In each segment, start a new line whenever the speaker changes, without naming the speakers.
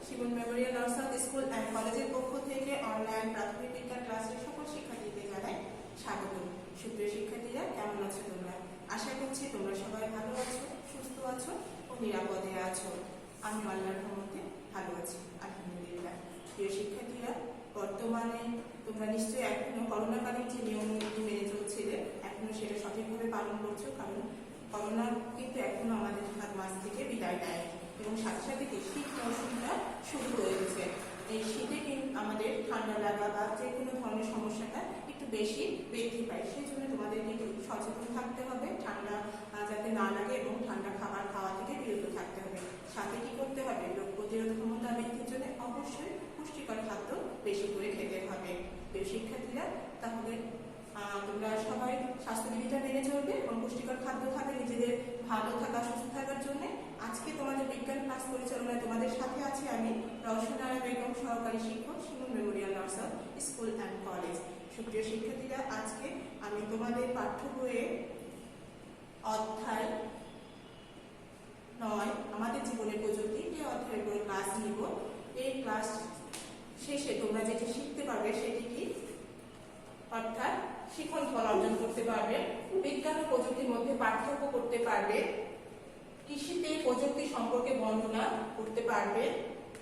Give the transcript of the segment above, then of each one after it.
Shivan memorial নার্সাত school and কলেজের পক্ষ থেকে অনলাইন প্রাথমিক বিজ্ঞান ক্লাসের সকল শিক্ষার্থীদের জানাই স্বাগত। সুপ্রিয় শিক্ষার্থীরা, কেমন আছো তোমরা? আশা করছি তোমরা সবাই ভালো আছো, সুস্থ আছো ও নিরাপদে আছো। আমি আল্লাহর রহমতে ভালো আছি, আলহামদুলিল্লাহ। প্রিয় শিক্ষার্থীরা, বর্তমানে তোমরা নিশ্চয়ই এখনো করোনাকালীন যে নিয়ম নীতি মেনে চলছিলে এখনো সেটা সঠিকভাবে পালন করছো, কারণ করোনা কিন্তু এখনো আমাদের মাঝ থেকে বিদায় নেয় এবং সাথে সাথে শীত মৌসুমটা শুরু হয়েছে। এই শীতে কিন্তু আমাদের ঠান্ডা লাগা বা যে কোনো ধরনের সমস্যাটা একটু বেশি বৃদ্ধি পায়। সেই জন্য তোমাদেরকে একটু সচেতন থাকতে হবে, ঠান্ডা যাতে না লাগে এবং ঠান্ডা খাবার খাওয়া থেকে বিরত থাকতে হবে। সাথে কি করতে হবে? রোগ প্রতিরোধ ক্ষমতা বৃদ্ধির জন্য অবশ্যই পুষ্টিকর খাদ্য বেশি করে খেতে হবে। প্রিয় শিক্ষার্থীরা, তাহলে তোমরা সবাই স্বাস্থ্যবিধিটা মেনে চলবে এবং পুষ্টিকর খাদ্য খাবে নিজেদের ভালো থাকা, সুস্থ থাকার জন্য। আজকে তোমাদের বিজ্ঞান ক্লাস পরিচালনায় তোমাদের সাথে আছি আমি রওশনা বেগম, সহকারী শিক্ষক, শিবন মেমোরিয়াল নার্সাত স্কুল অ্যান্ড কলেজ। সুপ্রিয় শিক্ষার্থীরা, আজকে আমি তোমাদের পাঠ্য বইয়ে অধ্যায় 9 আমাদের জীবনের প্রযুক্তি এই অধ্যায়ের উপর ক্লাস নিব। এই ক্লাস শেষে তোমরা যেটি শিখতে পারবে সেটি কি, অর্থাৎ শিখন ফল অর্জন করতে পারবে, বিজ্ঞান ও প্রযুক্তির মধ্যে পার্থক্য করতে পারবে, কৃষিতে প্রযুক্তি সম্পর্কে বর্ণনা করতে পারবে,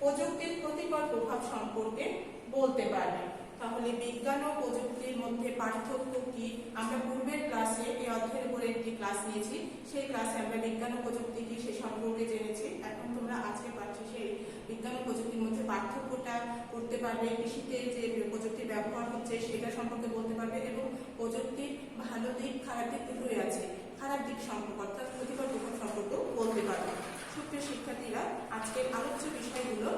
প্রযুক্তির ক্ষতিকর প্রভাব সম্পর্কে বলতে পারবে। তাহলে বিজ্ঞান ও প্রযুক্তির মধ্যে পার্থক্য কি? আমরা পূর্বের ক্লাসে এই অধ্যায়ের উপরে একটি ক্লাস নিয়েছি, সেই ক্লাসে আমরা বিজ্ঞান ও প্রযুক্তি কি সে সম্পর্কে জেনেছি। এখন তোমরা আজকে পাঠ্যে সেই বিজ্ঞান ও প্রযুক্তির মধ্যে পার্থক্যটা করতে পারবে, কৃষিতে যে প্রযুক্তির ব্যবহার হচ্ছে সেটা সম্পর্কে বলতে পারবে এবং প্রযুক্তির ভালো দিক খারাপ দিক দুটোই আছে, খারাপ দিক সম্পর্কে অর্থাৎ ক্ষতিকর প্রভাব সম্পর্কেও বলতে পারবে। সুপ্রিয় শিক্ষার্থীরা, আজকের আলোচ্য বিষয়গুলো,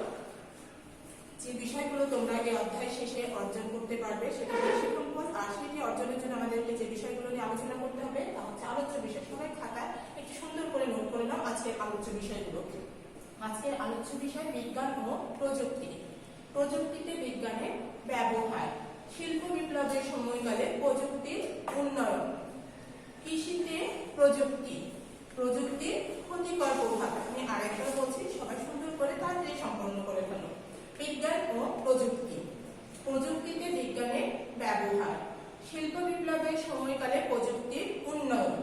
যে বিষয়গুলো তোমরা এই অধ্যায় শেষে অর্জন করতে পারবে সেটা হচ্ছে শিখন ফল। আর সেটি অর্জনের জন্য আমাদেরকে যে বিষয়গুলো নিয়ে আলোচনা করতে হবে তা হচ্ছে আলোচ্য বিষয়। সবাই খাতায় একটু সুন্দর করে নোট করে নাও আজকের আলোচ্য বিষয়গুলো। আজকের আলোচ্য বিষয় বিজ্ঞান ও প্রযুক্তি। প্রযুক্তিতে বিজ্ঞানের ব্যবহার, শিল্প বিপ্লবের সময়কালে প্রযুক্তির উন্নয়ন, কৃষিতে প্রযুক্তি, প্রযুক্তির ক্ষতিকর প্রভাব। আমি আরেকবার বলছি, সবাই সুন্দর করে তাড়াতাড়ি সম্পন্ন করে ফেলো। বিজ্ঞান ও প্রযুক্তি, প্রযুক্তিতে বিজ্ঞানের ব্যবহার, শিল্প বিপ্লবের সময়কালে প্রযুক্তির উন্নয়ন,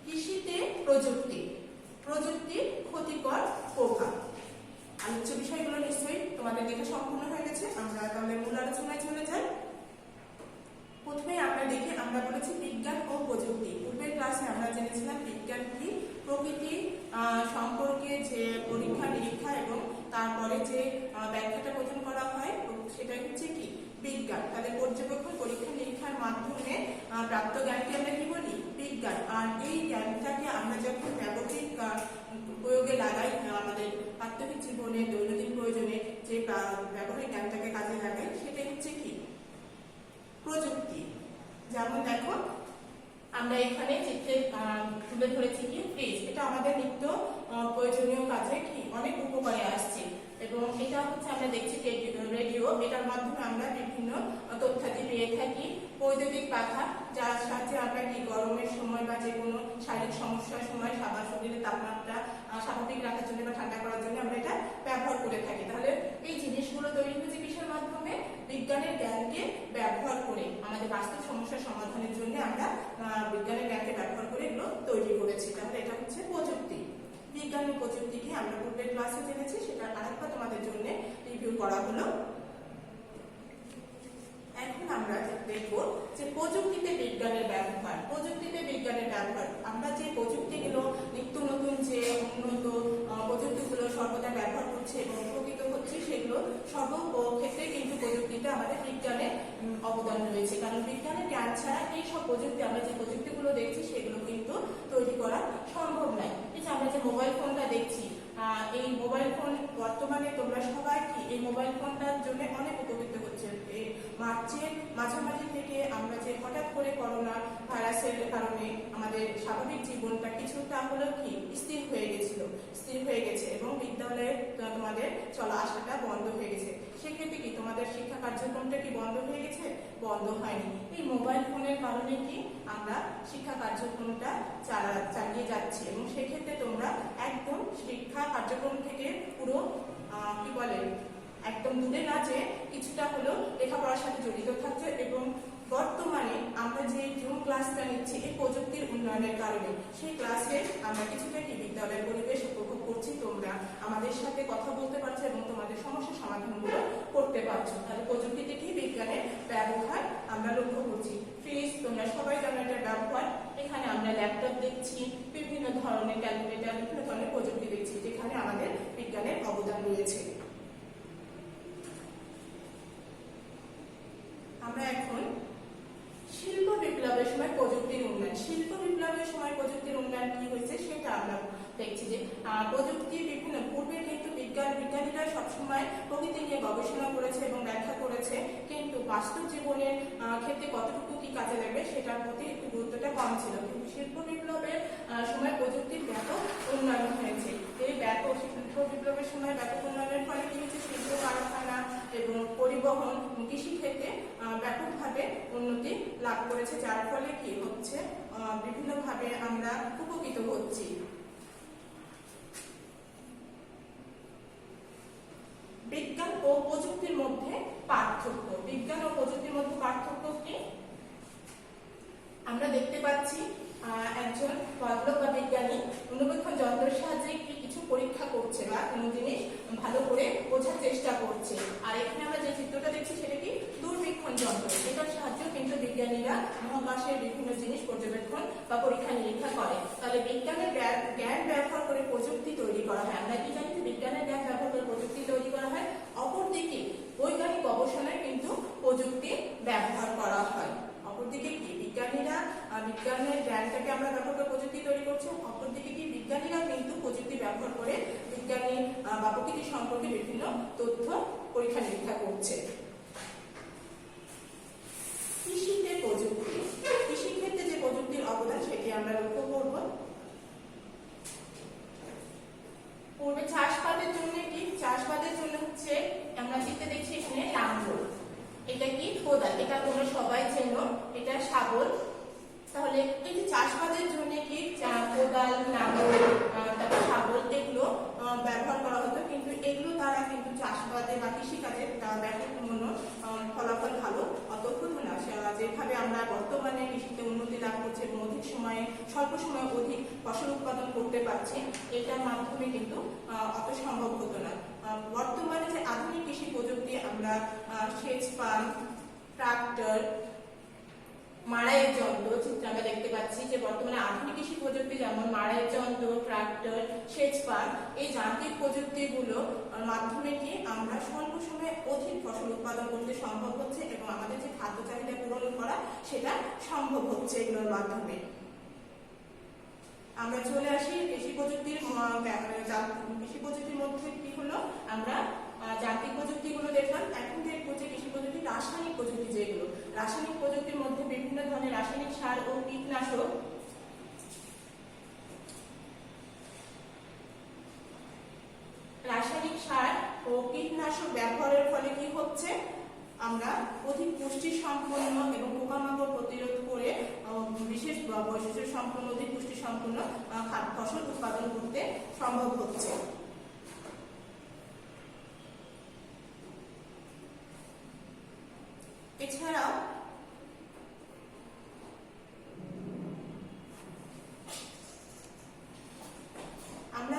কৃষিতে প্রযুক্তি, প্রযুক্তির ক্ষতিকর প্রভাব। আলোচ্য বিষয়গুলো নিশ্চয়ই তোমাদের দেখে সম্পূর্ণ হয়ে গেছে। আমরা তাহলে মূল আলোচনায় চলে যাই। প্রথমে আমরা বলেছি বিজ্ঞান ও প্রযুক্তি। পূর্বের ক্লাসে আমরা জেনেছিলাম বিজ্ঞান কি, প্রকৃতি সম্পর্কে যে পরীক্ষা নিরীক্ষা এবং তারপরে যে ব্যাখ্যাটা প্রদান করা হয় সেটা হচ্ছে কি, বিজ্ঞান। তাহলে পর্যবেক্ষণ, পরীক্ষা নিরীক্ষার মাধ্যমে প্রাপ্ত জ্ঞানকে আমরা কি বলি, বিজ্ঞান। আর এই জ্ঞানটাকে আমরা যখন ব্যবহারিক প্রয়োগে লাগাই, আমাদের প্রাত্যহিক জীবনে দৈনন্দিন প্রয়োজনে যে ব্যবহারিক জ্ঞানটাকে কাজে লাগাই সেটা হচ্ছে কি, প্রযুক্তি। যেমন দেখো, আমরা এখানে চিত্রে তুলে ধরেছি কি, ফ্রিজ। এটা আমাদের নিত্য প্রয়োজনীয় কাজে কি অনেক উপকারে আসছে এবং এটা হচ্ছে আমরা দেখছি রেডিও, এটার মাধ্যমে আমরা বিভিন্ন তথ্যাদি পেয়ে থাকি। বৈদ্যুতিক পাখা, যার সাহায্যে আমরা কি গরমের সময় বা যে কোনো শারীরিক সমস্যার সময় শরীরের তাপমাত্রা স্বাভাবিক রাখার জন্য বা ঠান্ডা করার জন্য আমরা এটা ব্যবহার করে থাকি। তাহলে এই জিনিসগুলো তৈরি হয়েছে কিসের মাধ্যমে? বিজ্ঞানের জ্ঞানকে ব্যবহার করে, আমাদের বাস্তব সমস্যার সমাধানের জন্য আমরা বিজ্ঞানের জ্ঞানকে ব্যবহার করে এগুলো তৈরি করেছি। তাহলে এটা হচ্ছে প্রযুক্তি। বিজ্ঞান ও প্রযুক্তিকে আমরা পূর্বের ক্লাসে জেনেছি, সেটা আরেকবার তোমাদের জন্য রিভিউ করা হলো। এখন আমরা দেখবো যে প্রযুক্তিতে বিজ্ঞানের ব্যবহার। প্রযুক্তিতে বিজ্ঞানের ব্যবহার, আমরা যে প্রযুক্তিগুলো নিত্য নতুন যে উন্নত প্রযুক্তিগুলো সর্বদা ব্যবহার করছে এবং উপকৃত হচ্ছে, সেগুলো সর্বক্ষেত্রে কিন্তু প্রযুক্তিতে আমাদের বিজ্ঞানের অবদান রয়েছে। কারণ বিজ্ঞানের জ্ঞান ছাড়া এই সব প্রযুক্তি, আমরা যে প্রযুক্তিগুলো দেখছি সেগুলো কিন্তু তৈরি করা সম্ভব নয়। এই যে আমরা যে মোবাইল ফোনটা দেখছি, এই মোবাইল ফোন বর্তমানে তোমরা সবাই কি এই মোবাইল ফোনটার জন্য অনেক উপকৃত হচ্ছে। এই মার্চের মাঝামাঝি থেকে আমরা যে হঠাৎ করে করোনা ভাইরাসের কারণে আমাদের স্বাভাবিক জীবনটা কিছুটা হলেও কি স্থির হয়ে গেছে এবং বিদ্যালয়ে তোমাদের চলা আসাটা বন্ধ হয়ে গেছে। সেক্ষেত্রে কি তোমাদের শিক্ষা কার্যক্রমটা কি বন্ধ হয়ে গেছে? বন্ধ হয়নি। এই মোবাইল ফোনের কারণে কি আমরা শিক্ষা কার্যক্রমটা চালিয়ে যাচ্ছি এবং সেক্ষেত্রে তোমরা একদম শিক্ষা কার্যক্রম থেকে পুরো কি কি বলে একদম দূরে না যে কিছুটা হলো লেখাপড়ার সাথে জড়িত থাকছে। এবং বর্তমানে আমরা যে জুম ক্লাসটা নিচ্ছি এই প্রযুক্তির উন্নয়নের কারণে সেই ক্লাসে আমরা কিছুটা কি বিদ্যালয়ের পরিবেশ উপভোগ করছি, তোমরা আমাদের সাথে কথা বলতে পারছো এবং তোমাদের সমস্যার সমাধানগুলো করতে পারছো। তাহলে প্রযুক্তিতে কি বিজ্ঞানের ব্যবহার আমরা লক্ষ্য করছি। ফ্রিজ তোমরা সবাই জানো এটার ব্যবহার। এখানে আমরা ল্যাপটপ দেখছি, বিভিন্ন ধরনের ক্যালকুলেটর, বিভিন্ন ধরনের প্রযুক্তি দেখছি যেখানে আমাদের বিজ্ঞানের অবদান রয়েছে। আমরা এখন শিল্প বিপ্লবের সময় প্রযুক্তির উন্নয়ন, শিল্প বিপ্লবের সময় প্রযুক্তির উন্নয়ন কি হয়েছে সেটা আমরা দেখছি যে প্রযুক্তি বিভিন্ন পূর্বে কিন্তু বিজ্ঞানীরা সবসময় প্রকৃতি নিয়ে গবেষণা করেছে এবং ব্যাখ্যা করেছে, কিন্তু বাস্তব জীবনের ক্ষেত্রে কতটুকু কি কাজে লাগবে সেটার প্রতি একটু গুরুত্বটা কম ছিল। কিন্তু শিল্প বিপ্লবের সময় প্রযুক্তির ব্যাপক উন্নয়ন হয়েছে। এই ব্যাপক শিল্প বিপ্লবের সময় ব্যাপক উন্নয়নের ফলে কি হচ্ছে, শিল্প কারখানা এবং পরিবহন, কৃষিক্ষেত্রে ব্যাপকভাবে উন্নতি লাভ করেছে, যার ফলে কি হচ্ছে বিভিন্নভাবে আমরা উপকৃত হচ্ছি। বিজ্ঞান ও প্রযুক্তির মধ্যে পার্থক্য, বিজ্ঞান ও প্রযুক্তির মধ্যে পার্থক্য কি আমরা দেখতে পাচ্ছি। একজন ভদ্রলোক বা বিজ্ঞানী অনুবীক্ষণ যন্ত্রের সাহায্যে কিছু পরীক্ষা করছে বা কোনো জিনিস ভালো করে বোঝার চেষ্টা করছে। আর এখানে আমরা যে চিত্রটা দেখছি সেটা কি দূরবীক্ষণ যন্ত্র, এটার সাহায্যে কিন্তু বিজ্ঞানীরা মহাকাশের বিভিন্ন জিনিস পর্যবেক্ষণ বা পরীক্ষা নিরীক্ষা করে। তাহলে বিজ্ঞানের জ্ঞান ব্যবহার করে প্রযুক্তি তৈরি করা হয়। আমরা কি জানি বিজ্ঞানের জ্ঞান ব্যবহার করে প্রযুক্তি তৈরি করা হয়। অপরদিকে বৈজ্ঞানিক গবেষণায় কিন্তু প্রযুক্তি ব্যবহার করা হয়। অপরদিকে কি বিজ্ঞানীরা বিজ্ঞানের জ্ঞানটাকে আমরা ব্যবহার করে প্রযুক্তি তৈরি করছি, অপরদিকে কি বিজ্ঞানীরা কিন্তু প্রযুক্তি ব্যবহার করে বিজ্ঞানী বা প্রকৃতি সম্পর্কে বিভিন্ন তথ্য পরীক্ষা নিরীক্ষা করছে। কৃষিতে প্রযুক্তি, কৃষিক্ষেত্রে যে প্রযুক্তির অবদান সেটি আমরা লক্ষ্য করব। পূর্বে চাষাবাদের জন্য কি, চাষাবাদের জন্য হচ্ছে আমরা যেটা দেখছি এখানে লাঙ্গল, এটা কি কোদাল, এটা তোমরা সবাই চেনো, এটা শাবল। তাহলে এই যে চাষাবাদের জন্য কি কোদাল, লাঙ্গল, তারপর শাবল এগুলো ব্যবহার করা হতো, কিন্তু এগুলো দ্বারা কিন্তু চাষাবাদে বা কৃষিকাজে ব্যাপক ফলাফল ভালো অতক্ষণ না। যেভাবে আমরা বর্তমানে কৃষিতে উন্নতি লাভ করছি এবং অধিক সময়ে স্বল্প সময়ে অধিক ফসল উৎপাদন করতে পারছি, এটার মাধ্যমে কিন্তু অত সম্ভব হতো না। বর্তমানে যে আধুনিক কৃষি প্রযুক্তি আমরা সেচ পাম্প, ট্রাক্টর, মাড়াইয়ের যন্ত্র চিত্র আমরা দেখতে পাচ্ছি যে বর্তমানে আধুনিক কৃষি প্রযুক্তি যেমন মাড়াইয়ের যন্ত্র, ট্রাক্টর, সেচ পাম্প, এই যান্ত্রিক প্রযুক্তিগুলোর মাধ্যমে কি আমরা স্বল্প সময়ে অধিক ফসল উৎপাদন করতে সম্ভব হচ্ছে এবং আমাদের যে খাদ্য চাহিদা পূরণ করা সেটা সম্ভব হচ্ছে এগুলোর মাধ্যমে। আমরা চলে আসি কৃষি প্রযুক্তির মধ্যে কি হলো, আমরা যান্ত্রিক প্রযুক্তিগুলো দেখলাম। এখন দেখবো যে কৃষি প্রযুক্তি রাসায়নিক প্রযুক্তি, যেগুলো রাসায়নিক প্রযুক্তির মধ্যে বিভিন্ন ধরনের রাসায়নিক সার ও কীটনাশক, রাসায়নিক সার ও কীটনাশক ব্যবহারের ফলে কি হচ্ছে, আমরা অধিক পুষ্টি সম্পন্ন এবং পোকামাকড় প্রতিরোধ করে বিশেষ বৈশিষ্ট্য সম্পন্ন অধিক পুষ্টি সম্পন্ন ফসল উৎপাদন করতে সম্ভব হচ্ছে। এছাড়াও আমরা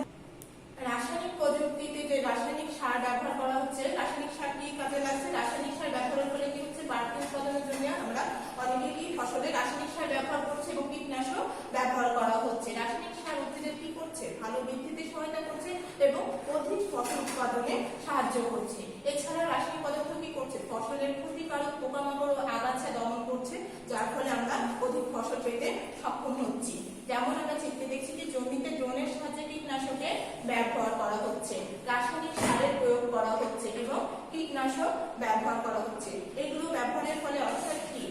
রাসায়নিক প্রযুক্তিতে যে রাসায়নিক সার ব্যবহার করা হচ্ছে, রাসায়নিক সার কি কাজে লাগছে, রাসায়নিক সার ব্যবহারের ফলে কি হচ্ছে বাড়তি উৎপাদনের জন্য আমরা অনেকে কি ফসলে রাসায়নিক সার ব্যবহার করছে এবং কীটনাশক ব্যবহার করা হচ্ছে। রাসায়নিক সার উদ্ভিদের কি করছে, ভালো বৃদ্ধিতে সহায়তা করছে এবং অধিক ফসল উৎপাদনে সাহায্য করছে। এছাড়া রাসায়নিক পদার্থ কি করছে, ফসলের ক্ষতিকারক পোকামাকড় ও আগাছা দমন করছে, যার ফলে আমরা অধিক ফসল পেতে সক্ষম হচ্ছি। যেমন আমরা চিত্রে দেখছি যে জমিতে ড্রোনের সাহায্যে কীটনাশকের ব্যবহার করা হচ্ছে, রাসায়নিক সারের প্রয়োগ করা হচ্ছে এবং কীটনাশক ব্যবহার করা হচ্ছে। এগুলো ব্যবহারের ফলে অর্থাৎ কি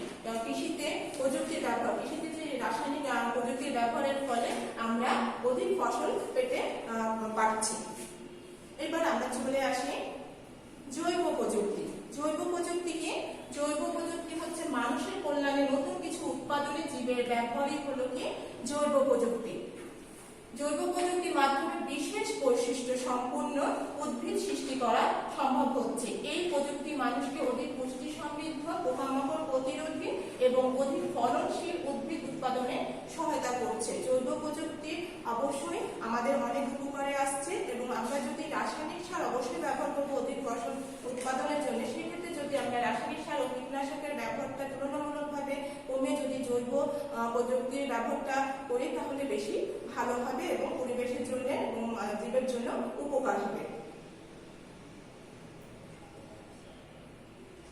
কৃষিতে প্রযুক্তির ব্যবহার, কৃষিতে যে রাসায়নিক প্রযুক্তির ব্যবহারের ফলে আমরা অধিক ফসল পেতে পারছি। এবার আমরা চলে আসি জৈব প্রযুক্তি। জৈব প্রযুক্তি কি, জৈব প্রযুক্তি হচ্ছে মানুষের কল্যাণে নতুন কিছু উৎপাদনে জীবের ব্যবহারই হলো কি জৈব প্রযুক্তি। জৈব প্রযুক্তির মাধ্যমে বিশেষ বৈশিষ্ট্য সম্পন্ন উদ্ভিদ সৃষ্টি করা সম্ভব হচ্ছে। এই প্রযুক্তি মানুষকে অধিক পুষ্টি সমৃদ্ধ, পোকামাকড় প্রতিরোধী এবং অধিক ফলনশীল উদ্ভিদ উৎপাদনে সহায়তা করছে। জৈব প্রযুক্তি অবশ্যই আমাদের অনেক উপকারে আসছে এবং আমরা যদি রাসায়নিক সার অবশ্যই ব্যবহার করবো অধিক ফসল উৎপাদনের জন্য, সেক্ষেত্রে যদি আমরা রাসায়নিক সার ও কীটনাশকের ব্যবহারটা তুলনামূলকভাবে কমে যদি জৈব প্রযুক্তির ব্যবহারটা করি তাহলে বেশি ভালো হবে এবং পরিবেশের জন্য এবং জীবের জন্য উপকার হবে।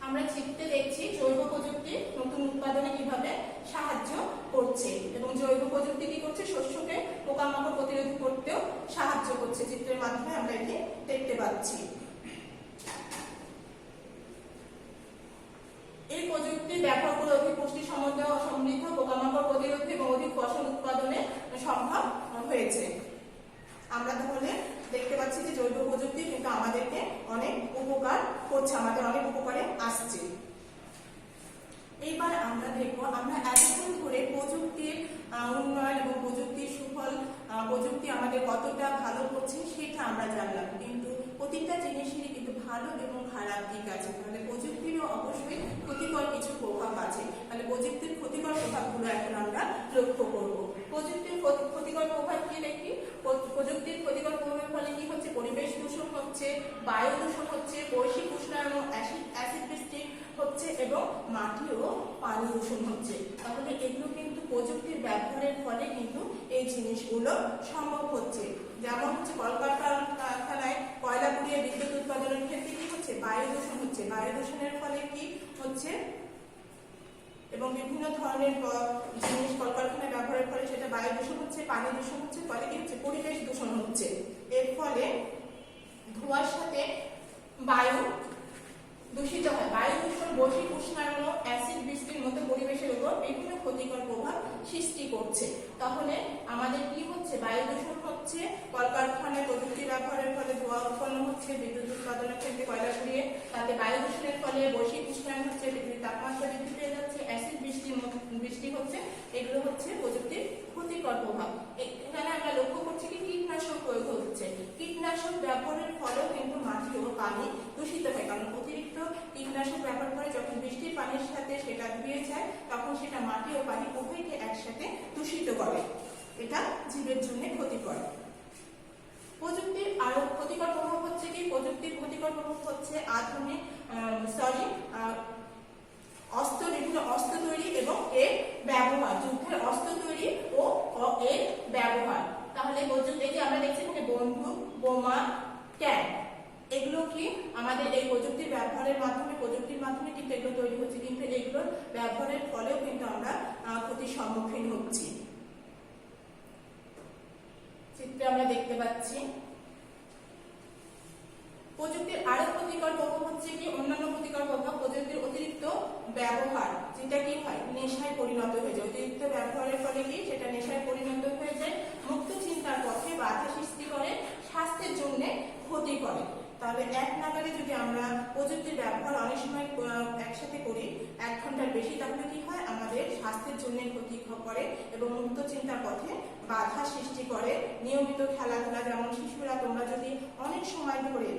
আমরা চিত্রে দেখছি জৈব প্রযুক্তি নতুন উৎপাদনে কিভাবে সাহায্য করছে এবং জৈব প্রযুক্তি কি করছে, শস্যকে পোকামাকড় প্রতিরোধ করতেও সাহায্য করছে। চিত্রের মাধ্যমে আমরা এটি দেখতে পাচ্ছি। এই প্রযুক্তি ব্যবহার করে অধিক পুষ্টি সমৃদ্ধ, পোকামাকড় প্রতিরোধী এবং অধিক ফসল উৎপাদনে সম্ভব হয়েছে। আমরা তাহলে দেখতে পাচ্ছি যে জৈব প্রযুক্তি কিন্তু আমাদেরকে অনেক উপকার করছে, আমাদের অনেক উপকারে আসছে। এইবার আমরা দেখবো আমরা এতক্ষণ ধরে প্রযুক্তির উন্নয়ন এবং প্রযুক্তির সুফল, প্রযুক্তি আমাদের কতটা ভালো করছে সেটা আমরা জানলাম, কিন্তু প্রতিটা জিনিসেরই কিন্তু ভালো এবং খারাপ দিক আছে। তাহলে প্রযুক্তিরও অবশ্যই ক্ষতিকর কিছু প্রভাব আছে। তাহলে প্রযুক্তির ক্ষতিকর প্রভাবগুলো এখন আমরা লক্ষ্য করব। প্রযুক্তির ক্ষতিকর প্রভাব কি দেখি? প্রযুক্তির ক্ষতিকর প্রভাবের ফলে কি হচ্ছে, পরিবেশ দূষণ হচ্ছে, বায়ু দূষণ হচ্ছে, বৈশ্বিক উষ্ণায়ন, অ্যাসিড বৃষ্টি হচ্ছে এবং মাটি ও পানি দূষণ হচ্ছে। তাহলে এগুলো কিন্তু প্রযুক্তির ব্যবহারের ফলে কিন্তু এই জিনিসগুলো সম্ভব হচ্ছে। যেমন হচ্ছে কলকারখানায় কয়লা পুড়িয়ে বিদ্যুৎ উৎপাদনের ক্ষেত্রে কি হচ্ছে, বায়ু দূষণ হচ্ছে। বায়ু দূষণের ফলে কি হচ্ছে এবং বিভিন্ন ধরনের জিনিস কলকারখানায় ব্যবহারের ফলে সেটা বায়ু দূষণ হচ্ছে, পানি দূষণ হচ্ছে, ফলে কি হচ্ছে, পরিবেশ দূষণ হচ্ছে। এর ফলে ধোঁয়ার সাথে বায়ু দূষিত হয়। বায়ু দূষণ বৈশ্বিক উষ্ণায়ন ও অ্যাসিড বৃষ্টির মতো পরিবেশের উপর বিভিন্ন ক্ষতিকর প্রভাব সৃষ্টি করছে। তাহলে আমাদের কি হচ্ছে, বায়ু দূষণ হচ্ছে, কলকারখানায় প্রযুক্তি ব্যবহারের ফলে ধোঁয়া উৎপন্ন হচ্ছে, বিদ্যুৎ উৎপাদনের ক্ষেত্রে কয়লা পুড়িয়ে তাতে বায়ু দূষণের ফলে বৈশ্বিক উষ্ণায়ন হচ্ছে, পৃথিবীর তাপমাত্রা বৃদ্ধি পেয়ে যাচ্ছে, অ্যাসিড বৃষ্টি হচ্ছে। এগুলো হচ্ছে প্রযুক্তির ক্ষতিকর প্রভাব। এখানে আমরা লক্ষ্য করছি কি কীটনাশক প্রয়োগ হচ্ছে। কীটনাশক ব্যবহারের ফলেও কিন্তু মাটি ও পানি দূষিত হয়, কারণ অতিরিক্ত কীটনাশক ব্যবহার করে যখন বৃষ্টির পানির সাথে সেটা ধুয়ে যায় তখন সেটা মাটি ও পানি উভয়কে একসাথে দূষিত করে। এটা জীবের জন্য ক্ষতিকর। প্রযুক্তির আরো ক্ষতিকর প্রভাব হচ্ছে কি, প্রযুক্তির ক্ষতিকর প্রভাব হচ্ছে আধুনিক বিভিন্ন অস্ত্র তৈরি এবং এর ব্যবহার, যুদ্ধের অস্ত্র তৈরি ও এর ব্যবহার। তাহলে এই যে আমরা দেখছি এখানে বন্দুক, বোমা, ট্যাঙ্ক, এগুলো কি আমাদের এই প্রযুক্তির ব্যবহারের মাধ্যমে, প্রযুক্তির মাধ্যমে কিন্তু এগুলো তৈরি হচ্ছে, কিন্তু এগুলোর ব্যবহারের ফলেও কিন্তু আমরা ক্ষতির সম্মুখীন হচ্ছি। চিত্রে আমরা দেখতে পাচ্ছি। প্রযুক্তির আরো ক্ষতিকর প্রভাব হচ্ছে কি, অন্যান্য ক্ষতিকর প্রভাব, প্রযুক্তির অতিরিক্ত ব্যবহার, যেটা কি হয়, নেশায় পরিণত হয়ে যায়। অতিরিক্ত ব্যবহারের ফলে কি সেটা নেশায় পরিণত হয়ে যায়, মুক্ত চিন্তার পথে বাধা সৃষ্টি করে, স্বাস্থ্যের জন্য ক্ষতি করে। তাহলে এক নাগারে যদি আমরা প্রযুক্তির ব্যবহার অনেক সময় একসাথে করি 1 ঘন্টার বেশি, তাহলে কি হয়, আমাদের স্বাস্থ্যের জন্য ক্ষতি করে এবং মুক্ত চিন্তার পথে বাধা সৃষ্টি করে। নিয়মিত খেলাধুলা, যেমন শিশুরা তোমরা যদি অনেক সময় ধরে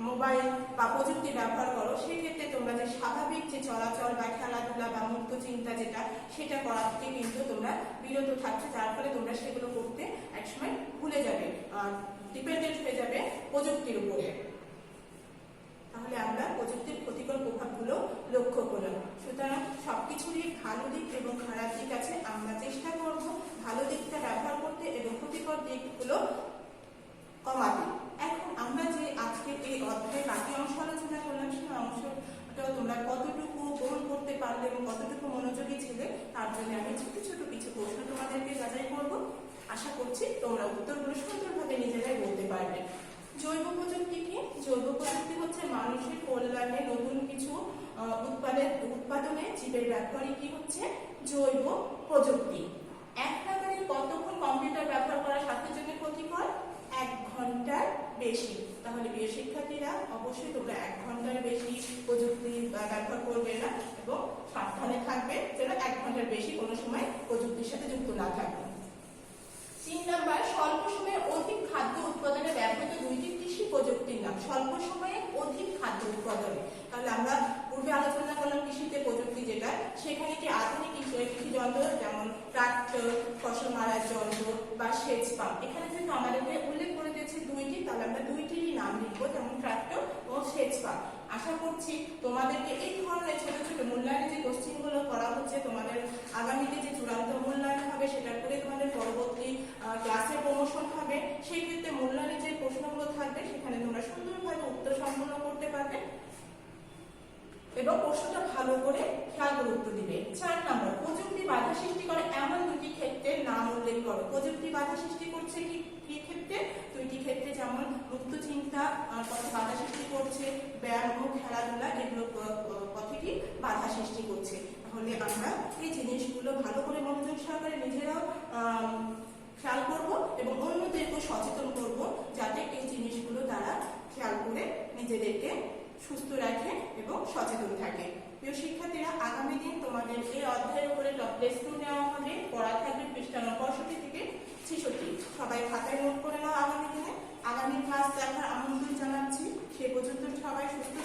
মোবাইল বা প্রযুক্তি ব্যবহার করো, সেক্ষেত্রে তোমরা যে স্বাভাবিক যে চলাচল বা খেলাধুলা বা মুক্ত চিন্তা যেটা, সেটা করা থেকে কিন্তু তোমরা বিরত থাকছো, যার ফলে তোমরা সেগুলো করতে একসময় ভুলে যাবে, ডিপেন্ডেন্ট হয়ে যাবে প্রযুক্তির উপরে। তাহলে আমরা প্রযুক্তির ক্ষতিকর প্রভাবগুলো লক্ষ্য করলাম। সুতরাং সবকিছুরই ভালো দিক এবং খারাপ দিক আছে। আমরা চেষ্টা করব ভালো দিকটা ব্যবহার করতে এবং ক্ষতিকর দিকগুলো কমাতে। এখন আমরা যে আজকে এই অধ্যায়ের বাকি অংশ আলোচনা করলাম, সেই অংশটা তোমরা কতটুকু গ্রহণ করতে পারলে এবং কতটুকু মনোযোগী ছিলে, তার জন্য আমি ছোট ছোট কিছু প্রশ্ন তোমাদেরকে যাচাই করব। আশা করছি তোমরা উত্তরগুলো সুন্দরভাবে নিজেরাই বলতে পারবে। জৈব প্রযুক্তি কি? জৈব প্রযুক্তি হচ্ছে মানুষের কল্যাণে নতুন কিছু উৎপাদনে জীবের ব্যবহারই কি হচ্ছে জৈব প্রযুক্তি। এক নাগারে কতক্ষণ কম্পিউটার ব্যবহার করা স্বাস্থ্যের জন্য ক্ষতিকর? 1 ঘন্টার বেশি। তাহলে প্রিয় শিক্ষার্থীরা, অবশ্যই তোমরা 1 ঘন্টার বেশি প্রযুক্তি ব্যবহার করবে না এবং সাবধানে থাকবে যেন 1 ঘন্টার বেশি কোনো সময় প্রযুক্তির সাথে যুক্ত না থাকবে। 3 নাম্বার, স্বল্প সময়ে অধিক খাদ্য উৎপাদনে ব্যবহৃত 2টি কৃষি প্রযুক্তির নাম। স্বল্প সময়ে অধিক খাদ্য উৎপাদনে। তাহলে আমরা পূর্বে আলোচনা করলাম কৃষিতে প্রযুক্তি যেটা, সেখানে কি আধুনিক কৃষি যন্ত্র যেমন ট্রাক্টর, ফসল মারার যন্ত্র বা সেচ পাম্প, এখানে যেহেতু আমাদেরকে উল্লেখ করে দিয়েছে দুইটি, তাহলে আমরা দুইটিরই নাম লিখবো, যেমন ট্রাক্টর ও সেচ পাম্প। আশা করছি তোমাদেরকে এই ধরনের ছোট ছোট মূল্যায়নের যে কোশ্চেনগুলো করা হচ্ছে, তোমাদের আগামীতে যে চূড়ান্ত মূল্যায়ন হবে সেটার করে তোমাদের পরবর্তী ক্লাসে প্রমোশন হবে, সেই ক্ষেত্রে মূল্যায়নের যে প্রশ্নগুলো থাকবে সেখানে তোমরা সুন্দরভাবে উত্তর সম্পন্ন করতে পারবে এবং প্রশ্নটা ভালো করে খেয়াল করে উত্তর দিবে। 4 নম্বর, প্রযুক্তি বাধা সৃষ্টি করে এমন দুটি ক্ষেত্রে নাম উল্লেখ করো। প্রযুক্তি বাধা সৃষ্টি করছে কি ক্ষেত্রে? দুইটি ক্ষেত্রে, যেমন মুক্ত চিন্তা পথে বাধা সৃষ্টি করছে, ব্যায়াম ও খেলাধুলা এগুলো পথে কি বাধা সৃষ্টি করছে। তাহলে আমরা এই জিনিসগুলো ভালো করে মনোযোগ সহকারে নিজেরাও খেয়াল করব এবং অন্যদেরকে সচেতন করব, যাতে এই জিনিসগুলো তারা খেয়াল করে নিজেদেরকে সুস্থ রাখে এবং সচেতন থাকে। প্রিয় শিক্ষার্থীরা, আগামী দিন তোমাদের এই অধ্যায়ের উপরে টেস্ট নেওয়া হবে, পড়া থাকবে পৃষ্ঠা 65 থেকে 66। সবাই খাতায় নোট করে নাও আগামী দিনে। আগামী ক্লাস দেখার আমন্ত্রণ জানাচ্ছি। সে পর্যন্ত সবাই সুস্থ